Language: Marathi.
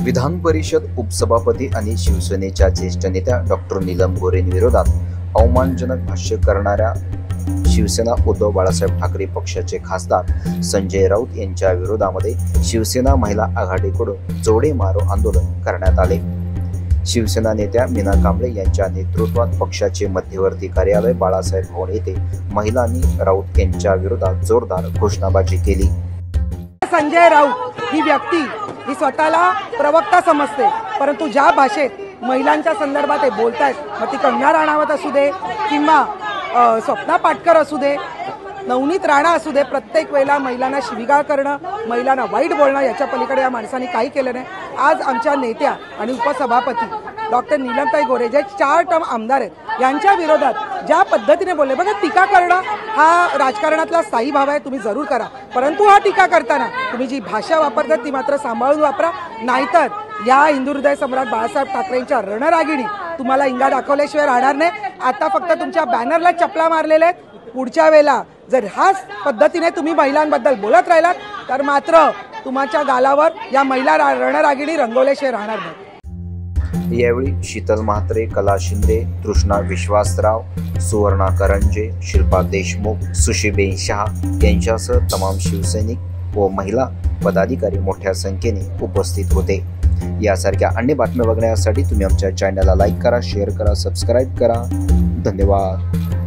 विधान परिषद उपसभापती आणि शिवसेनेच्या ज्येष्ठ नेत्या डॉक्टर नीलम गोरेंविरोधात अवमानजनक भाष्य करणाऱ्या शिवसेना उद्धव बाळासाहेब ठाकरे पक्षाचे खासदार संजय राऊत यांच्या विरोधामध्ये शिवसेना महिला आघाडीकडून जोडे मारो आंदोलन करण्यात आले। शिवसेना नेत्या मीना कांबळे यांच्या नेतृत्वात पक्षाचे मध्यवर्ती कार्यालय बाळासाहेब भवन येथे महिलांनी राऊत यांच्या विरोधात जोरदार घोषणाबाजी केली। संजय राऊत ही व्यक्ती ही स्वतःला प्रवक्ता समजते, परंतु ज्या भाषेत महिलांच्या संदर्भात ते बोलतायत, मग ती कंगना राणावत असू दे किंवा स्वप्ना पाटकर असू दे, नवनीत राणा असू दे, प्रत्येक वेळेला महिलांना शिवीगाळ करणं, महिलांना वाईट बोलणं, याच्या पलीकडे या माणसांनी काही केलं नाही। आज आमच्या नेत्या आणि उपसभापती डॉक्टर नीलमताई गोरे जे 4 टर्म आमदार आहेत यांच्या विरोधात ज्या पद्धतीने बोलले, बघा टीका करणं हा राजकारणातला स्थायी भाव आहे, तुम्ही जरूर करा, परंतु हा टीका करताना तुम्ही जी भाषा वापरतात ती मात्र सांभाळून वापरा, नाहीतर या हिंदू हृदय सम्राट बाळासाहेब ठाकरेंच्या रणरागिणी तुम्हाला इंगा दाखवल्याशिवाय राहणार नाही। आता फक्त तुमच्या बॅनरला चपला मारलेल्या आहेत, पुढच्या वेळेला जर ह्याच पद्धतीने तुम्ही महिलांबद्दल बोलत राहिलात तर मात्र तुमच्या गालावर या महिला रणरागिणी रंगवल्याशिवाय राहणार नाही। यावेळी शीतल म्हात्रे, कला शिंदे, तृष्णा विश्वासराव, सुवर्णा करंजे, शिल्पा देशमुख, सुशीबेन शहा यांच्यासह तमाम शिवसैनिक व महिला पदाधिकारी मोठ्या संख्येने उपस्थित होते। यासारख्या अन्य बातम्या बघण्यासाठी तुम्ही आमच्या चॅनलला लाईक करा, शेअर करा, सबस्क्राईब करा। धन्यवाद।